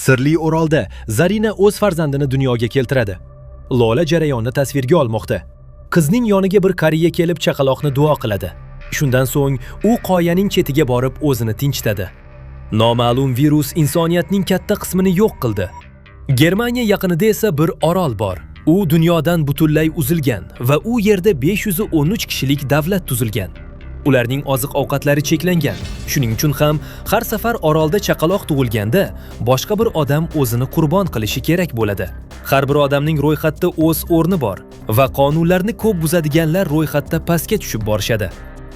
Sirli Orolda Zarina o'z farzandini dunyoga keltiradi. Lola jarayonni tasvirga olmoqda. Qizning yoniga bir qariya kelib chaqaloqni duo qiladi. Shundan so'ng u qoyaning chetiga borib o'zini tinchitadi. Noma'lum virus insoniyatning katta qismini yo'q qildi. Germaniya yaqinida esa bir orol bor. U dunyodan butunlay uzilgan va u yerda 513 kishilik davlat tuzilgan. Ularning oziq-ovqatlari cheklangan. Shuning uchun ham har safar orolda chaqaloq tug'ilganda boshqa bir odam o'zini qurbon qilishi kerak bo'ladi. Har bir odamning ro'yxatda o'z o'rni bor va qonunlarni ko'p buzadiganlar ro'yxatda pastga tushib borishadi.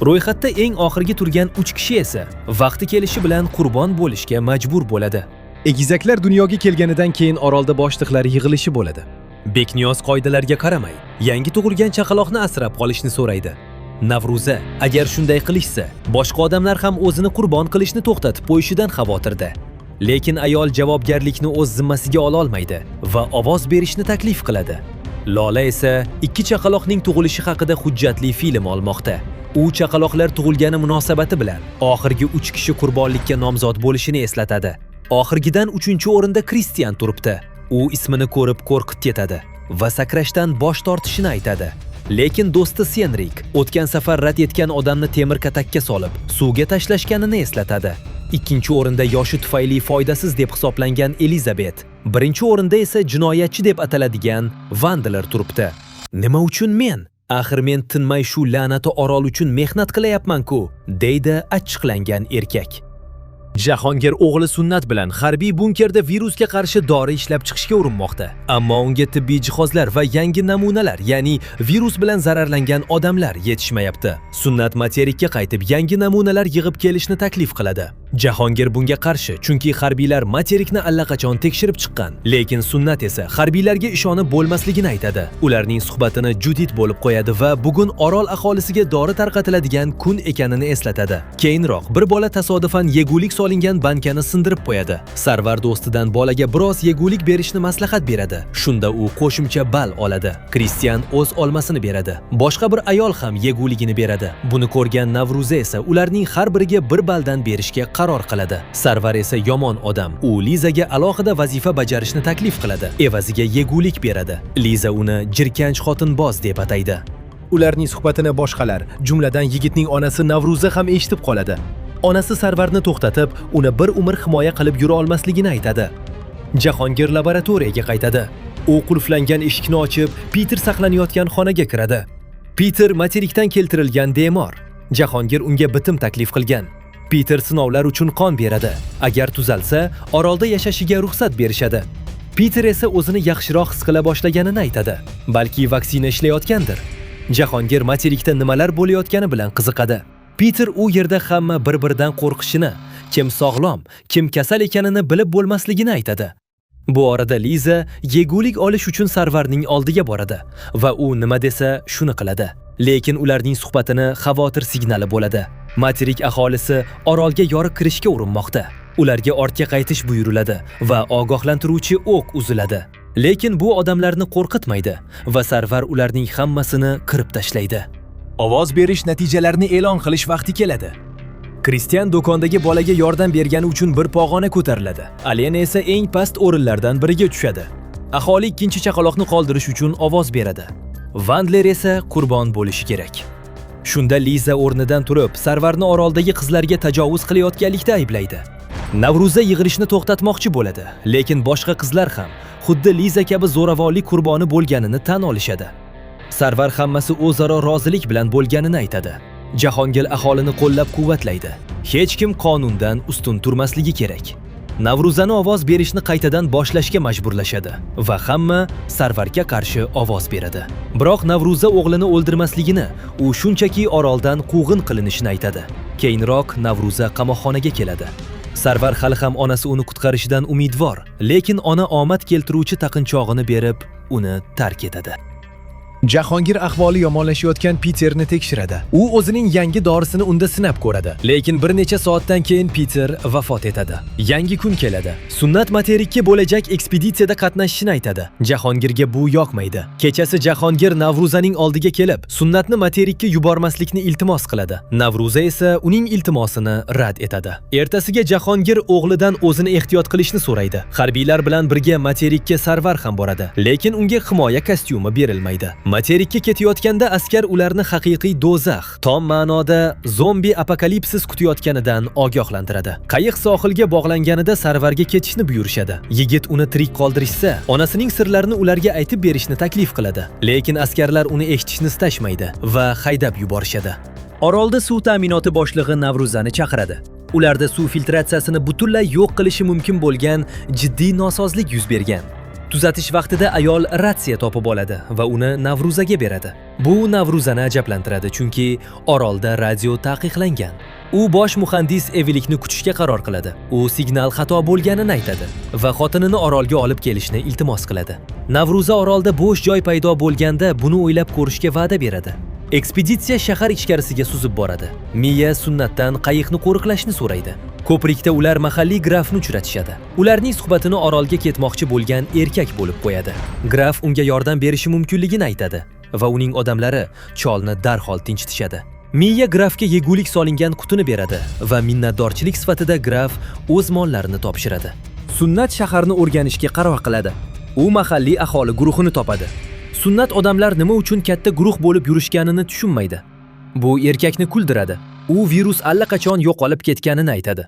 Ro'yxatda eng oxirgi turgan 3 kishi esa vaqti kelishi bilan qurbon bo'lishga majbur bo'ladi. Egizaklar dunyoga kelganidan keyin orolda boshliqlar yig'ilishi bo'ladi. Bekniyoz qoidalarga qaramay, yangi tug'ilgan chaqaloqni asrab qolishni so'raydi. Navruza agar shunday qilishsa, boshqa odamlar ham o'zini qurbon qilishni to'xtatib qo'yishidan xavotirda. Lekin ayol javobgarlikni o'z zimmasiga ola olmaydi va ovoz berishni taklif qiladi. Lola esa 2 chaqaloqning tug'ilishi haqida hujjatli film olmoqda. U chaqaloqlar tug'ilgani munosabati bilan oxirgi 3 kishi qurbonlikka nomzod bo'lishini eslatadi. Oxirgidan 3-o'rinda Kristian turibdi. U ismini ko'rib qo'rqib ketadi va sakrashdan bosh tortishini aytadi. Lekin do'sti Senrik o'tgan safar rad etgan odamni temir katakka solib, suvga tashlashganini eslatadi. 2-o'rinda yoshi tufayli foydasiz deb hisoblangan Elizabet, 1-o'rinda esa jinoyatchi deb ataladigan Vandler turibdi. Nima uchun men? Axir men tinmay shu la'nati orol uchun mehnat qilyapman-ku, deydi achchiqlangan erkak. Jahongir o'g'li Sunnat bilan harbiy bunkerda virusga qarshi dori ishlab chiqishga urinmoqda. Ammo unga tibbiy jihozlar va yangi namunalar, ya'ni virus bilan zararlangan odamlar yetishmayapti. Sunnat materikka qaytib yangi namunalar yig'ib kelishni taklif qiladi. Jahongir bunga qarshi, chunki harbiylar materikni allaqachon tekshirib chiqqan. Lekin Sunnat esa harbiylarga ishonib bo'lmasligini aytadi. Ularning suhbatini Judit bo'lib qo'yadi va bugun orol aholisiga dori tarqatiladigan kun ekanini eslatadi. Keyinroq bir bola tasodifan yegulik solingan bankani sindirib qo'yadi. Sarvar do'stidan bolaga biroz yegulik berishni maslahat beradi. Shunda u qo'shimcha ball oladi. Kristian o'z olmasini beradi. Boshqa bir ayol ham yeguligini beradi. Buni ko'rgan Navruza esa ularning har biriga bir balldan berishga qaror qiladi. Sarvar esa yomon odam. U Lizaga alohida vazifa bajarishni taklif qiladi. Evaziga yegulik beradi. Liza uni jirkanch xotinboz deb ataydi. Ularning suhbatini boshqalar, jumladan yigitning onasi Navruza ham eshitib qoladi. Onasi Sarvarni to'xtatib, uni bir umr himoya qilib yura olmasligini aytadi. Jahongir laboratoriyaga qaytadi. U qulflangan eshikni ochib, Peter saqlanayotgan xonaga kiradi. Peter materikdan keltirilgan bemor. Jahongir unga bitim taklif qilgan. Peter sinovlar uchun qon beradi. Agar tuzalsa, orolda yashashiga ruxsat berishadi. Peter esa o'zini yaxshiroq his qila boshlaganini aytadi. Balki vaksina ishlayotgandir. Jahongir materikda nimalar bo'layotgani bilan qiziqadi. Peter u yerda hamma bir-biridan qo'rqishini, kim sog'lom, kim kasal ekanini bilib bo'lmasligini aytadi. Bu orada Liza yegulik olish uchun Sarvarning oldiga boradi va u nima desa shuni qiladi. Lekin ularning suhbatini xavotir signali bo'ladi. Materik aholisi orolga yorib kirishga urinmoqda. Ularga ortga qaytish buyuriladi va ogohlantiruvchi o'q uziladi. Lekin bu odamlarni qo'rqitmaydi va Sarvar ularning hammasini qirib tashlaydi. Ovoz berish natijalarini e'lon qilish vaqti keladi. Kristian do'kondagi bolaga yordam bergani uchun bir pog'ona ko'tariladi. Alena esa eng past o'rinlardan biriga tushadi. Aholi ikkinchi chaqaloqni qoldirish uchun ovoz beradi. Vandler esa qurbon bo'lishi kerak. Shunda Liza o'rnidan turib, Sarvarni oroldagi qizlarga tajovuz qilayotganlikda ayblaydi. Navruza yig'ilishni to'xtatmoqchi bo'ladi, lekin boshqa qizlar ham xuddi Liza kabi zo'ravonlik qurboni bo'lganini tan olishadi. Sarvar hammasi o'zaro rozilik bilan bo'lganini aytadi. Jahongir aholini qo'llab-quvvatlaydi. Hech kim qonundan ustun turmasligi kerak. Navruzani ovoz berishni qaytadan boshlashga majburlashadi va hamma Sarvarga qarshi ovoz beradi. Biroq Navruza o'g'lini o'ldirmasligini, u shunchaki oroldan quvg'in qilinishini aytadi. Keyinroq Navruza qamoqxonaga keladi. Sarvar hali ham onasi uni qutqarishidan umidvor, lekin ona omad keltiruvchi taqinchog'ini berib, uni tark etadi. Jahongir ahvoli yomonlashayotgan Piterni tekshiradi. U o'zining yangi dorisini unda sinab ko'radi. Lekin bir necha soatdan keyin Piter vafot etadi. Yangi kun keladi. Sunnat materikka bo'lajak ekspeditsiyada qatnashishini aytadi. Jahongirga bu yoqmaydi. Kechasi Jahongir Navruzaning oldiga kelib, Sunnatni materikka yubormaslikni iltimos qiladi. Navruza esa uning iltimosini rad etadi. Ertasiga Jahongir o'g'lidan o'zini ehtiyot qilishni so'raydi. Harbiylar bilan birga materikka Sarvar ham boradi, lekin unga himoya kostyumi berilmaydi. Materikka ketayotganda askar ularni haqiqiy do'zax, tom ma'noda zombi apokalipsis kutayotganidan ogohlantiradi. Qayiq sohilga bog'langanida Sarvarga ketishni buyurishadi. Yigit uni tirik qoldirishsa, onasining sirlarini ularga aytib berishni taklif qiladi. Lekin askarlar uni eshitishni istashmaydi va haydab yuborishadi. Orolda suv ta'minoti boshlig'i Navruzani chaqiradi. Ularda suv filtratsiyasini butunlay yo'q qilishi mumkin bo'lgan jiddiy nosozlik yuz bergan. Tuzatish vaqtida ayol ratsiya topib oladi va uni Navruzaga beradi. Bu Navruzani ajablantiradi, chunki orolda radio taqiqlangan. U bosh muhandis Evilikni kutishga qaror qiladi. U signal xato bo'lganini aytadi va xotinini orolga olib kelishni iltimos qiladi. Navruza orolda bo'sh joy paydo bo'lganda buni o'ylab ko'rishga va'da beradi. Ekspeditsiya shahar ichkarisiga suzib boradi. Miya Sunnatdan qayiqni qo'riqlashni so'raydi. Ko'prikda ular mahalliy grafni uchratishadi. Ularning suhbatini orolga ketmoqchi bo'lgan erkak bo'lib qo'yadi. Graf unga yordam berishi mumkinligini aytadi va uning odamlari cholni darhol tinchitishadi. Miya grafga yegulik solingan qutini beradi va minnatdorchilik sifatida graf o'z mollarini topshiradi. Sunnat shaharni o'rganishga qaror qiladi. U mahalliy aholi guruhini topadi. Sunnat odamlar nima uchun katta guruh bo'lib yurishganini tushunmaydi. Bu erkakni kuldiradi. U virus allaqachon yo'qolib ketganini aytadi.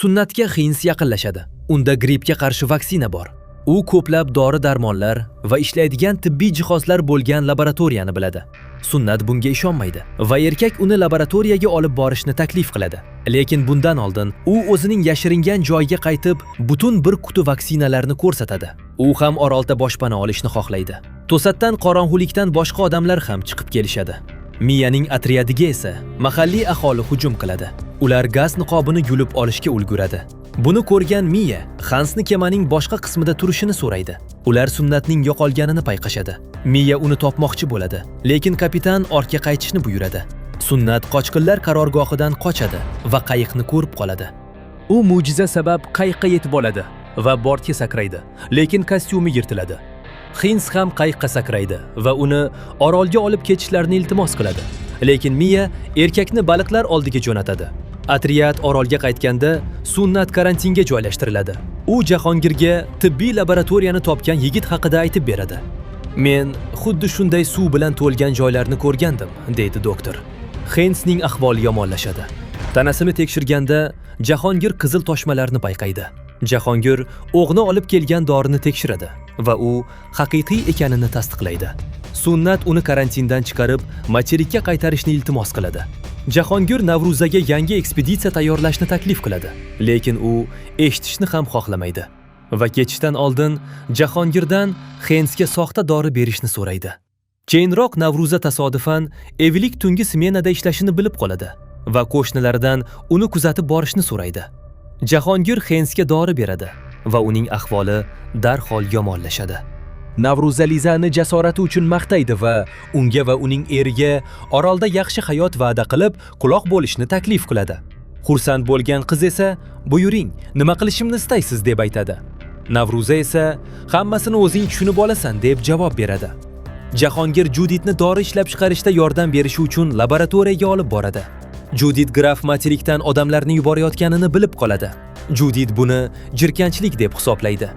Sunnatga Hins yaqinlashadi. Unda grippga qarshi vaksina bor. U ko'plab dori-darmonlar va ishlaydigan tibbiy jihozlar bo'lgan laboratoriyani biladi. Sunnat bunga ishonmaydi va erkak uni laboratoriyaga olib borishni taklif qiladi. Lekin bundan oldin u o'zining yashiringan joyiga qaytib, butun bir quti vaksinalarni ko'rsatadi. U ham orolda boshpana olishni xohlaydi. To'satdan qorong'ulikdan boshqa odamlar ham chiqib kelishadi. Miyaning otryadiga esa mahalliy aholi hujum qiladi. Ular gaz niqobini yulib olishga ulguradi. Buni ko'rgan Miya Hansni kemaning boshqa qismida turishini so'raydi. Ular Sunnatning yo'qolganini payqashadi. Miya uni topmoqchi bo'ladi, lekin kapitan ortga qaytishni buyuradi. Sunnat qochqinlar qarorgohidan qochadi va qayiqni ko'rib qoladi. U mo'jiza sabab qayiqqa yetib oladi va bortga sakraydi, lekin kostyumi yirtiladi. Hins ham qayiqqa sakraydi va uni orolga olib ketishlarini iltimos qiladi. Lekin Miya erkakni baliqlar oldiga jo'natadi. Atriyat orolga qaytganda Sunnat karantinga joylashtiriladi. U Jahongirga tibbiy laboratoriyani topgan yigit haqida aytib beradi. Men xuddi shunday suv bilan to'lgan joylarni ko'rgandim, deydi doktor. Hinsning ahvoli yomonlashadi. Tanasini tekshirganda Jahongir qizil toshmalarni payqaydi. Jahongir o'g'ni olib kelgan dorini tekshiradi va u haqiqiy ekanini tasdiqlaydi. Sunnat uni karantindan chiqarib, materikka qaytarishni iltimos qiladi. Jahongir Navruzaga yangi ekspeditsiya tayyorlashni taklif qiladi, lekin u eshitishni ham xohlamaydi va ketishdan oldin Jahongirdan Hensga soxta dori berishni so'raydi. Keyinroq Navruza tasodifan Evilik tungi smenada ishlashini bilib qoladi va qo'shnilaridan uni kuzatib borishni so'raydi. Jahongir Hensga dori beradi va uning ahvoli darhol yomonlashadi. Navruza Lizani jasorati uchun maqtaydi va unga va uning eriga orolda yaxshi hayot va'da qilib, quloq bo'lishni taklif qiladi. Xursand bo'lgan qiz esa, "Buyuring, nima qilishimni istaysiz?" deb aytadi. Navruza esa, "Hammasini o'zing tushunib olasan" deb javob beradi. Jahongir Juditni dori ishlab chiqarishda yordam berishi uchun laboratoriyaga olib boradi. Judit graf materikdan odamlarni yuborayotganini bilib qoladi. Judit buni jirkanchlik deb hisoblaydi.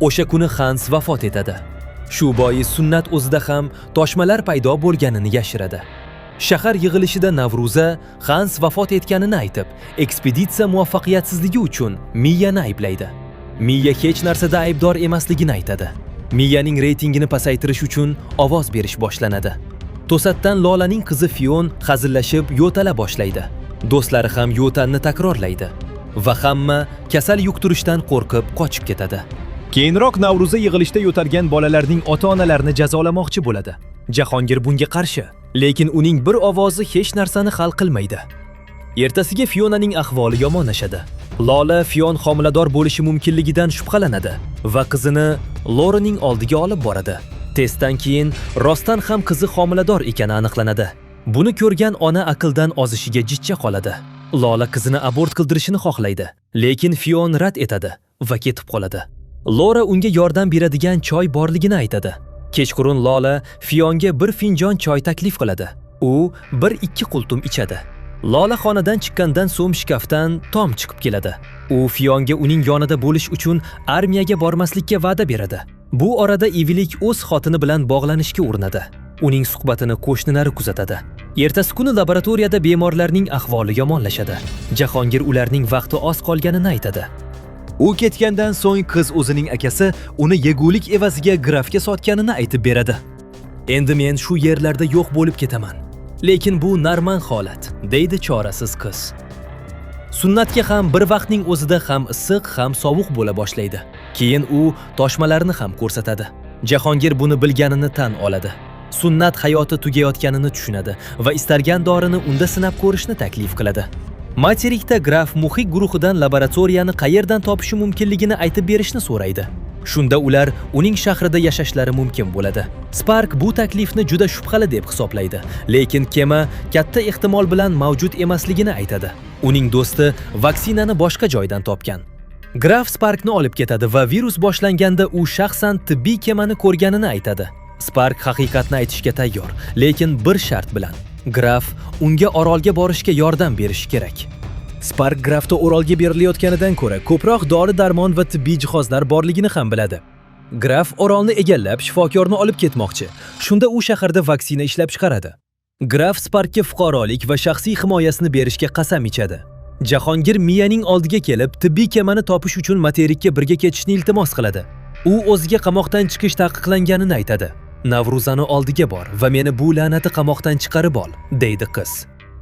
O'sha kuni Hans vafot etadi. Shu bois Sunnat o'zida ham toshmalar paydo bo'lganini yashiradi. Shahar yig'ilishida Navruza Hans vafot etganini aytib, ekspeditsiya muvaffaqiyatsizligi uchun Miyani ayblaydi. Miya hech narsada aybdor emasligini aytadi. Miyaning reytingini pasaytirish uchun ovoz berish boshlanadi. To'satdan Lolaning qizi Fion hazillashib yo'tala boshlaydi. Do'stlari ham yo'tanni takrorlaydi va hamma kasal yuqtirishdan qo'rqib qochib ketadi. Keyinroq Navruza yig'ilishda yo'talgan bolalarning ota-onalarini jazolamoqchi bo'ladi. Jahongir bunga qarshi, lekin uning bir ovozi hech narsani hal qilmaydi. Ertasiga Fionaning ahvoli yomonlashadi. Lola Fion homilador bo'lishi mumkinligidan shubhalanadi va qizini Loraning oldiga olib boradi. Testdan keyin rostdan ham qizi homilador ekani aniqlanadi. Buni ko'rgan ona aqldan ozishiga jichcha qoladi. Lola qizini abort qildirishini xohlaydi, lekin Fion rad etadi va ketib qoladi. Lora unga yordam beradigan choy borligini aytadi. Kechqurun Lola Fionga bir finjon choy taklif qiladi. U 1-2 qultum ichadi. Lola xonadan chiqqandan so'ng shkafdan tom chiqib keladi. U Fionga uning yonida bo'lish uchun armiyaga bormaslikka va'da beradi. Bu orada Evilik o'z xotini bilan bog'lanishga urinadi. Uning suhbatini qo'shnilari kuzatadi. Ertasi kuni laboratoriyada bemorlarning ahvoli yomonlashadi. Jahongir ularning vaqti oz qolganini aytadi. U ketgandan so'ng qiz o'zining akasi uni yegulik evaziga grafga sotganini aytib beradi. Endi men shu yerlarda yo'q bo'lib ketaman. Lekin bu normal holat, deydi chorasiz qiz. Sunnatga ham bir vaqtning o'zida ham issiq, ham sovuq bo'la boshlaydi. Keyin u toshmalarni ham ko'rsatadi. Jahongir buni bilganini tan oladi. Sunnat hayoti tugayotganini tushunadi va istalgan dorini unda sinab ko'rishni taklif qiladi. Materikda graf muhit guruhidan laboratoriyani qayerdan topishi mumkinligini aytib berishni so'raydi. Shunda ular uning shahrida yashashlari mumkin bo'ladi. Spark bu taklifni juda shubhali deb hisoblaydi, lekin kema katta ehtimol bilan mavjud emasligini aytadi. Uning do'sti vaksinani boshqa joydan topgan. Graf Sparkni olib ketadi va virus boshlanganda u shaxsan tibbiy kemani ko'rganini aytadi. Spark haqiqatni aytishga tayyor, lekin bir shart bilan. Graf unga orolga borishga yordam berishi kerak. Spark grafda orolga berilayotganidan ko'ra ko'proq dori-darmon va tibbiy jihozlar borligini ham biladi. Graf orolni egallab shifokorni olib ketmoqchi. Shunda u shaharda vaksina ishlab chiqaradi. Graf Sparkka fuqarolik va shaxsiy himoyasini berishga qasam ichadi. Jahongir Miyaning oldiga kelib, tibbiy kemani topish uchun materikka birga ketishni iltimos qiladi. U o'ziga qamoqdan chiqish taqiqlanganini aytadi. Navruzani oldiga bor va meni bu la'nati qamoqdan chiqarib ol, deydi qiz.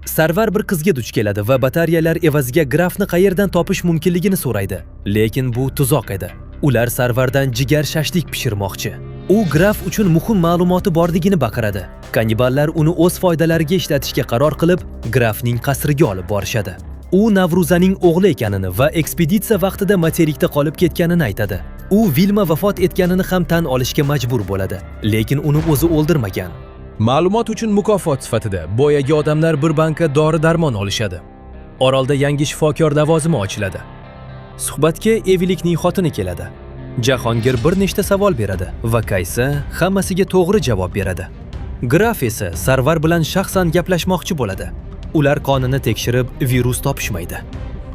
Sarvar bir qizga duch keladi va batareyalar evaziga grafni qayerdan topish mumkinligini so'raydi. Lekin bu tuzoq edi. Ular Sarvardan jigar shashlik pishirmoqchi. U graf uchun muhim ma'lumoti borligini baqiradi. Kanniballar uni o'z foydalariga ishlatishga qaror qilib, grafning qasriga olib borishadi. U Navruzaning o'g'li ekanini va ekspeditsiya vaqtida materikda qolib ketganini aytadi. U Vilma vafot etganini ham tan olishga majbur bo'ladi, lekin uni o'zi o'ldirmagan. Ma'lumot uchun mukofot sifatida boyagi odamlar bir banka dori-darmon olishadi. Orolda yangi shifokor lavozimi ochiladi. Suhbatga Evilikning xotini keladi. Jahongir bir nechta savol beradi va Kaysa hammasiga to'g'ri javob beradi. Graf esa Sarvar bilan shaxsan gaplashmoqchi bo'ladi. Ular qonini tekshirib, virus topishmaydi.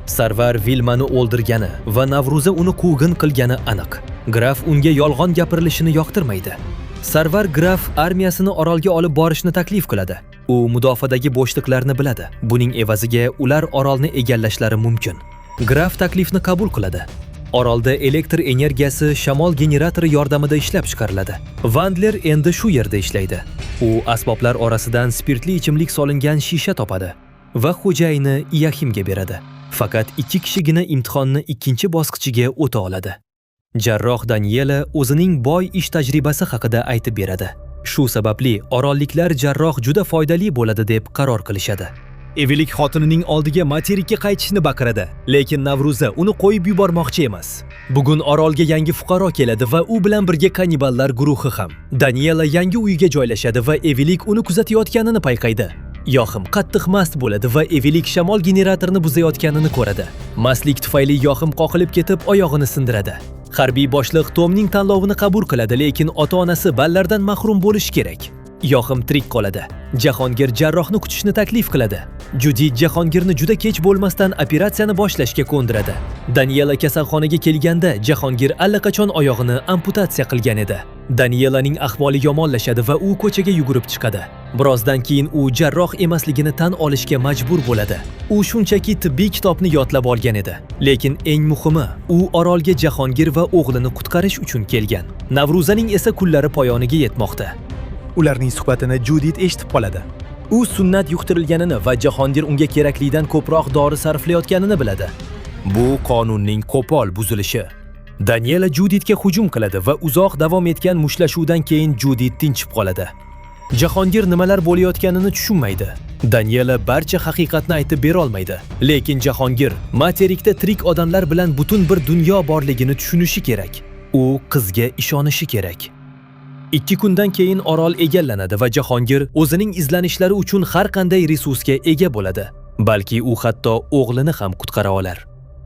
Sarvar Vilmani o'ldirgani va Navruza uni quvg'in qilgani aniq. Graf unga yolg'on gapirilishini yoqtirmaydi. Sarvar graf armiyasini orolga olib borishni taklif qiladi. U mudofaadagi bo'shliqlarni biladi. Buning evaziga ular orolni egallashlari mumkin. Graf taklifni qabul qiladi. Orolda elektr energiyasi shamol generatori yordamida ishlab chiqariladi. Vandler endi shu yerda ishlaydi. U asboblar orasidan spirtli ichimlik solingan shisha topadi va xo'jayini Yaximga beradi. Faqat 2 kishigina imtihonni ikkinchi bosqichiga o'ta oladi. Jarroh Daniela o'zining boy ish tajribasi haqida aytib beradi. Shu sababli orolliklar jarroh juda foydali bo'ladi deb qaror qilishadi. Evilik xotinining oldiga materikka qaytishni baqiradi, lekin Navruza uni qo'yib yubormoqchi emas. Bugun orolga yangi fuqaro keladi va u bilan birga kanniballar guruhi ham. Daniela yangi uyiga joylashadi va Evilik uni kuzatayotganini payqaydi. Yoxim qattiq mast bo'ladi va Evilik shamol generatorini buzayotganini ko'radi. Mastlik tufayli Yoxim qoqilib ketib oyog'ini sindiradi. Harbiy boshliq Tomning tanlovini qabul qiladi, lekin ota-onasi ballardan mahrum bo'lishi kerak. Yoxim tirik qoladi. Jahongir jarrohni kutishni taklif qiladi. Judit Jahongirni juda kech bo'lmasdan operatsiyani boshlashga ko'ndiradi. Daniela kasalxonaga kelganda Jahongir allaqachon oyog'ini amputatsiya qilgan edi. Danielaning ahvoli yomonlashadi va u ko'chaga yugurib chiqadi. Birozdan keyin u jarroh emasligini tan olishga majbur bo'ladi. U shunchaki tibbiy kitobni yodlab olgan edi. Lekin eng muhimi, u orolga Jahongir va o'g'lini qutqarish uchun kelgan. Navruzaning esa kunlari poyoniga yetmoqda. Ularning suhbatini Judit eshitib qoladi. U sunnat yuqtirilganini va Jahongir unga keraklidan ko'proq dori sarflayotganini biladi. Bu qonunning qo'pol buzilishi. Daniela Juditga hujum qiladi va uzoq davom etgan mushtlashuvdan keyin Judit tinchib qoladi. Jahongir nimalar bo'layotganini tushunmaydi. Daniela barcha haqiqatni aytib bera olmaydi, lekin Jahongir materikda tirik odamlar bilan butun bir dunyo borligini tushunishi kerak. U qizga ishonishi kerak. 2 kundan keyin orol egallanadi va Jahongir o'zining izlanishlari uchun har qanday resursga ega bo'ladi. Balki u hatto o'g'lini ham qutqara olar.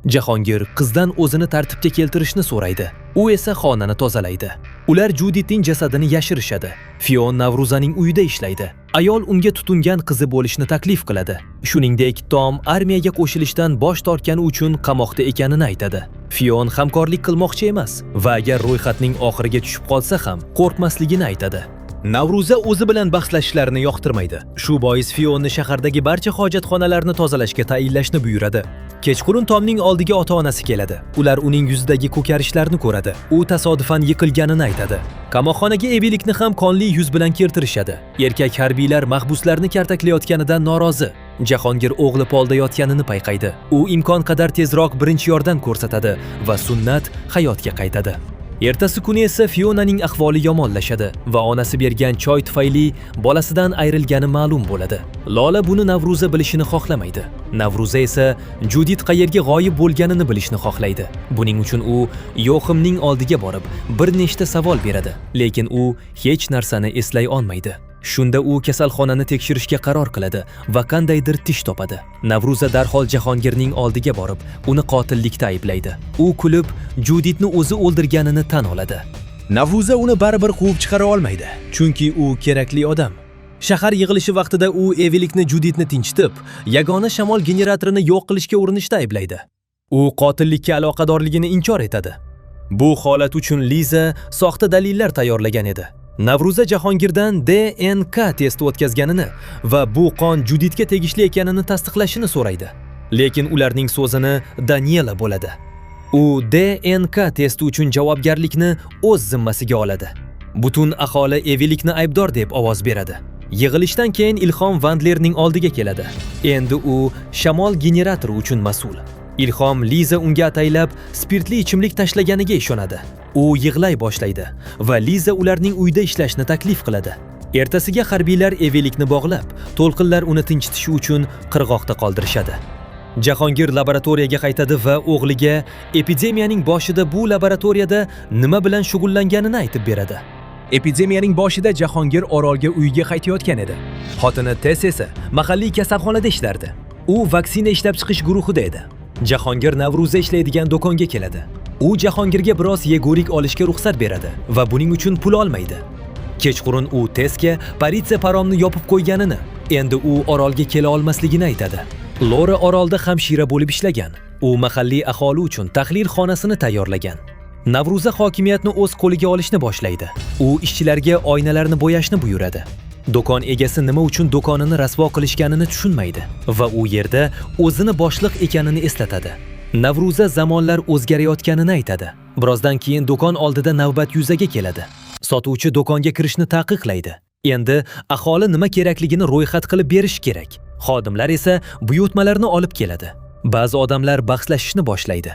Jahongir qizdan o'zini tartibga keltirishni so'raydi. U esa xonani tozalaydi. Ular Juditning jasadini yashirishadi. Fion Navruzaning uyida ishlaydi. Ayol unga tutungan qizi bo'lishni taklif qiladi. Shuningdek, Tom armiyaga qo'shilishdan bosh tortgani uchun qamoqda ekanini aytadi. Fion hamkorlik qilmoqchi emas va agar ro'yxatning oxiriga tushib qolsa ham qo'rqmasligini aytadi. Navruza o'zi bilan bahslashishlarini yoqtirmaydi. Shu bois Fionni shahardagi barcha hojatxonalarni tozalashga tayinlashni buyuradi. Kechqurun Tomning oldiga ota-onasi keladi. Ular uning yuzidagi ko'karishlarni ko'radi. U tasodifan yiqilganini aytadi. Qamoqxonaga Evilikni ham qonli yuz bilan keltirishadi. Erkak harbiylar mahbuslarni kartaklayotganidan norozi. Jahongir o'g'li polda yotganini payqaydi. U imkon qadar tezroq birinchi yordam ko'rsatadi va sunnat hayotga qaytadi. Ertasi kuni esa Fionaning ahvoli yomonlashadi va onasi bergan choy tufayli bolasidan ayrilgani ma'lum bo'ladi. Lola buni Navruza bilishini xohlamaydi. Navruza esa Judit qayerga g'oyib bo'lganini bilishni xohlaydi. Buning uchun u Yoximning oldiga borib, bir nechta savol beradi, lekin u hech narsani eslay olmaydi. Shunda u kasalxonani tekshirishga qaror qiladi va qandaydir tish topadi. Navruza darhol Jahongirning oldiga borib, uni qotillikda ayblaydi. U kulib, Juditni o'zi o'ldirganini tan oladi. Navruza uni baribir quvib chiqara olmaydi, chunki u kerakli odam. Shahar yig'ilishi vaqtida u Evilikni Juditni tinchitib, yagona shamol generatorini yo'q qilishga urinishda ayblaydi. U qotillikka aloqadorligini inkor etadi. Bu holat uchun Liza soxta dalillar tayyorlagan edi. Navruza Jahongirdan DNK testi o'tkazganini va bu qon Juditga tegishli ekanini tasdiqlashini so'raydi. Lekin ularning so'zini Daniela bo'ladi. U DNK testi uchun javobgarlikni o'z zimmasiga oladi. Butun aholi Evilikni aybdor deb ovoz beradi. Yig'ilishdan keyin Ilhom Vandlerning oldiga keladi. Endi u shamol generatori uchun mas'ul. Ilhom Liza unga ataylab spirtli ichimlik tashlaganiga ishonadi. U yig'lay boshlaydi va Liza ularning uyda ishlashni taklif qiladi. Ertasiga harbiylar Evilikni bog'lab, to'lqinlar uni tinchitish uchun qirg'oqda qoldirishadi. Jahongir laboratoriyaga qaytadi va o'g'liga epidemiyaning boshida bu laboratoriyada nima bilan shug'ullanganini aytib beradi. Epidemiyaning boshida Jahongir orolga uyiga qaytayotgan edi. Xotini Tess esa mahalliy kasalxonada ishlardi. U vaksina ishlab chiqish guruhida edi. Jahongir Navruza ishlaydigan do'konga keladi. U Jahongirga biroz yegulik olishga ruxsat beradi va buning uchun pul olmaydi. Kechqurun u Tessga politsiya paromni yopib qo'yganini, endi u orolga kela olmasligini aytadi. Lora orolda hamshira bo'lib ishlagan. U mahalliy aholi uchun tahlil xonasini tayyorlagan. Navruza hokimiyatni o'z qo'liga olishni boshlaydi. U ishchilarga oynalarni bo'yashni buyuradi. Do'kon egasi nima uchun do'konini rasvo qilishganini tushunmaydi va u yerda o'zini boshliq ekanini eslatadi. Navruza zamonlar o'zgarayotganini aytadi. Birozdan keyin do'kon oldida navbat yuzaga keladi. Sotuvchi do'konga kirishni taqiqlaydi. Endi aholi nima kerakligini ro'yxat qilib berish kerak. Xodimlar esa buyurtmalarni olib keladi. Ba'zi odamlar bahslashishni boshlaydi.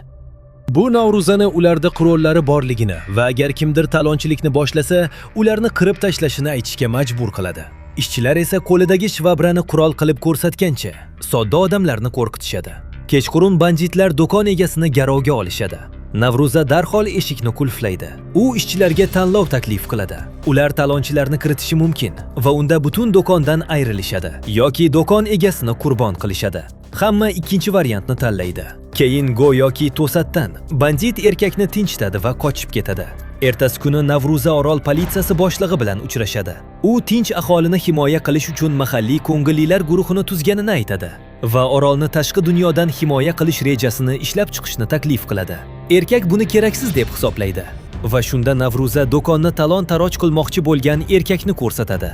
Bu Navruzani ularda qurollari borligini va agar kimdir talonchilikni boshlasa, ularni qirib tashlashini aytishga majbur qiladi. Ishchilar esa qo'lidagi shvabrani qurol qilib ko'rsatgancha sodda odamlarni qo'rqitishadi. Kechqurun banditlar do'kon egasini garovga olishadi. Navruza darhol eshikni qulflaydi. U ishchilarga tanlov taklif qiladi. Ular talonchilarni kiritishi mumkin va unda butun do'kondan ayrilishadi yoki do'kon egasini qurbon qilishadi. Hamma ikkinchi variantni tanlaydi. Keyin go'yoki to'satdan bandit erkakni tinchitadi va qochib ketadi. Ertasi kuni Navruza orol politsiyasi boshlig'i bilan uchrashadi. U tinch aholini himoya qilish uchun mahalliy ko'ngillilar guruhini tuzganini aytadi va orolni tashqi dunyodan himoya qilish rejasini ishlab chiqishni taklif qiladi. Erkak buni keraksiz deb hisoblaydi va shunda Navruza do'konni talon-taroj qilmoqchi bo'lgan erkakni ko'rsatadi.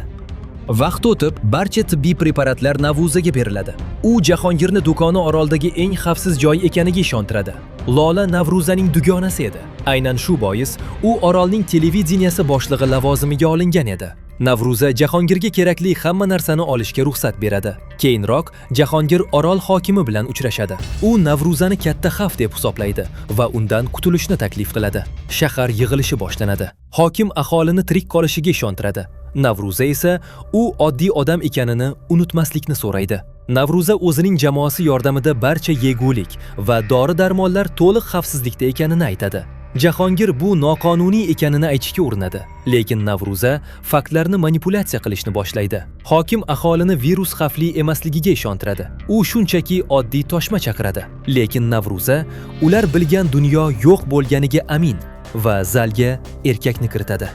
Vaqt o'tib, barcha tibbiy preparatlar Navruzaga beriladi. U Jahongirni do'koni oroldagi eng xavfsiz joy ekaniga ishontiradi. Lola Navruzaning dugonasi edi. Aynan shu bois u orolning televideniyasi boshlig'i lavozimiga olingan edi. Navruza Jahongirga kerakli hamma narsani olishga ruxsat beradi. Keyinroq Jahongir orol hokimi bilan uchrashadi. U Navruzani katta xavf deb hisoblaydi va undan qutulishni taklif qiladi. Shahar yig'ilishi boshlanadi. Hokim aholini tirik qolishiga ishontiradi. Navruza esa u oddiy odam ekanini unutmaslikni so'raydi. Navruza o'zining jamoasi yordamida barcha yegulik va dori-darmonlar to'liq xavfsizlikda ekanini aytadi. Jahongir bu noqonuniy ekanini aytishga urinadi, lekin Navruza faktlarni manipulyatsiya qilishni boshlaydi. Hokim aholini virus xavfli emasligiga ishontiradi. U shunchaki oddiy toshma chaqiradi, lekin Navruza ular bilgan dunyo yo'q bo'lganiga amin va zalga erkakni kiritadi.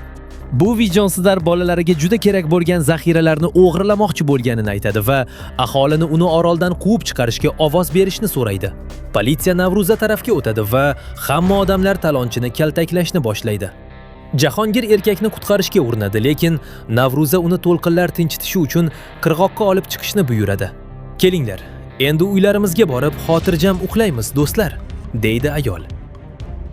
Bu vijdonsizlar bolalariga juda kerak bo'lgan zaxiralarni o'g'irlamoqchi bo'lganini aytadi va aholini uni oroldan quvib chiqarishga ovoz berishni so'raydi. Politsiya Navruza tarafga o'tadi va hamma odamlar talonchini kaltaklashni boshlaydi. Jahongir erkakni qutqarishga urinadi, lekin Navruza uni to'lqinlar tinchitishi uchun qirg'oqqa olib chiqishni buyuradi. "Kelinglar, endi uylarimizga borib xotirjam uxlaymiz, do'stlar", deydi ayol.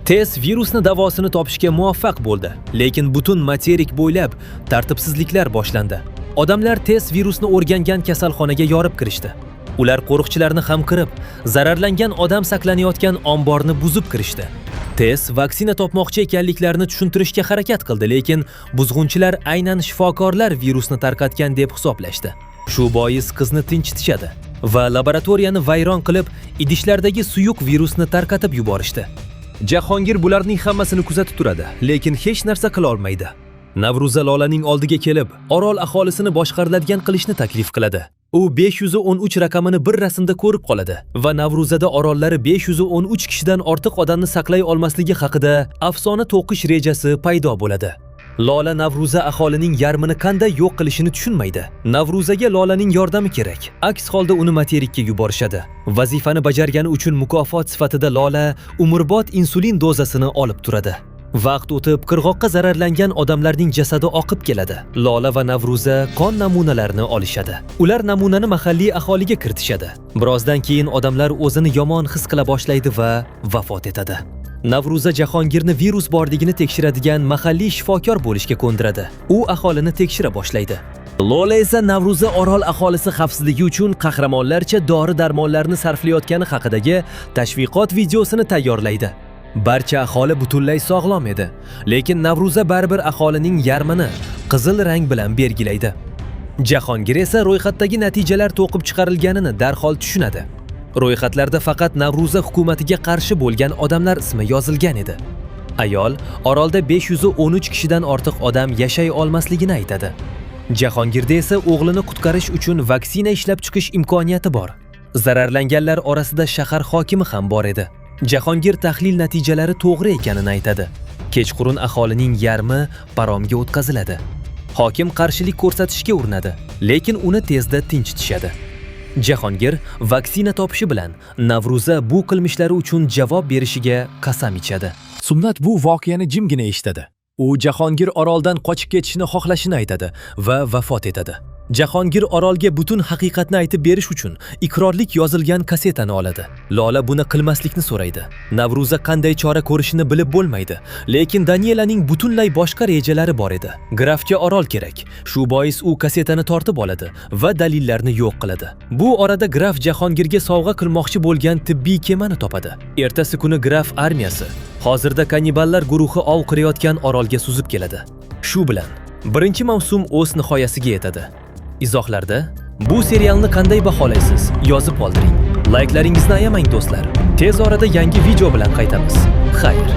Tez virusni davosini topishga muvaffaq bo'ldi, lekin butun materik bo'ylab tartibsizliklar boshlandi. Odamlar tez virusni o'rgangan kasalxonaga yorib kirishdi. Ular qo'riqchilarni ham qirib, zararlangan odam saqlanayotgan omborni buzib kirishdi. Tez vaksina topmoqchi ekanliklarini tushuntirishga harakat qildi, lekin buzg'unchilar aynan shifokorlar virusni tarqatgan deb hisoblashdi. Shu bois qizni tinchitishadi va laboratoriyani vayron qilib, idishlardagi suyuq virusni tarqatib yuborishdi. Jahongir bularning hammasini kuzatib turadi, lekin hech narsa qila olmaydi. Navruza Lolaning oldiga kelib, orol aholisini boshqariladigan qilishni taklif qiladi. U 513 raqamini bir rasmda ko'rib qoladi va Navruzada orollari 513 kishidan ortiq odamni saqlay olmasligi haqida afsona to'qish rejasi paydo bo'ladi. Lola Navruza aholining yarmini qanday yo'q qilishini tushunmaydi. Navruzaga Lolaning yordami kerak. Aks holda uni materikka yuborishadi. Vazifani bajargani uchun mukofot sifatida Lola umrbod insulin dozasini olib turadi. Vaqt o'tib, qirg'oqqa zararlangan odamlarning jasadi oqib keladi. Lola va Navruza qon namunalarini olishadi. Ular namunani mahalliy aholiga kiritishadi. Birozdan keyin odamlar o'zini yomon his qila boshlaydi va vafot etadi. Navruza Jahongirni virus borligini tekshiradigan mahalliy shifokor bo'lishga ko'ndiradi. U aholini tekshira boshlaydi. Lola esa Navruza orol aholisi xavfsizligi uchun qahramonlarcha dori-darmonlarni sarflayotgani haqidagi tashviqot videosini tayyorlaydi. Barcha aholi butunlay sog'lom edi, lekin Navruza baribir aholining yarmini qizil rang bilan belgilaydi. Jahongir esa ro'yxatdagi natijalar to'qib chiqarilganini darhol tushunadi. Ro'yxatlarda faqat Navruza hukumatiga qarshi bo'lgan odamlar ismi yozilgan edi. Ayol orolda 513 kishidan ortiq odam yashay olmasligini aytadi. Jahongirda esa o'g'lini qutqarish uchun vaksina ishlab chiqish imkoniyati bor. Zararlanganlar orasida shahar hokimi ham bor edi. Jahongir tahlil natijalari to'g'ri ekanini aytadi. Kechqurun aholining yarmi paromga o'tkaziladi. Hokim qarshilik ko'rsatishga urinadi, lekin uni tezda tinchitishadi. Jahongir vaksina topishi bilan Navruza bu qilmishlari uchun javob berishiga qasam ichadi. Sumnat bu voqeani jimgina eshitadi. U Jahongir oroldan qochib ketishni xohlashini aytadi va vafot etadi. Jahongir orolga butun haqiqatni aytib berish uchun iqrorlik yozilgan kasetani oladi. Lola buni qilmaslikni so'raydi. Navruza qanday chora ko'rishini bilib bo'lmaydi, lekin Danielaning butunlay boshqa rejalari bor edi. Grafga orol kerak. Shu bois u kasetani tortib oladi va dalillarni yo'q qiladi. Bu orada graf Jahongirga sovg'a qilmoqchi bo'lgan tibbiy kemani topadi. Ertasi kuni graf armiyasi hozirda kanniballar guruhi ov qirayotgan orolga suzib keladi. Shu bilan birinchi mavsum o'z nihoyasiga yetadi. Izohlarda bu serialni qanday baholaysiz? Yozib qoldiring. Like'laringizni ayamang do'stlar. Tez orada yangi video bilan qaytamiz. Xayr.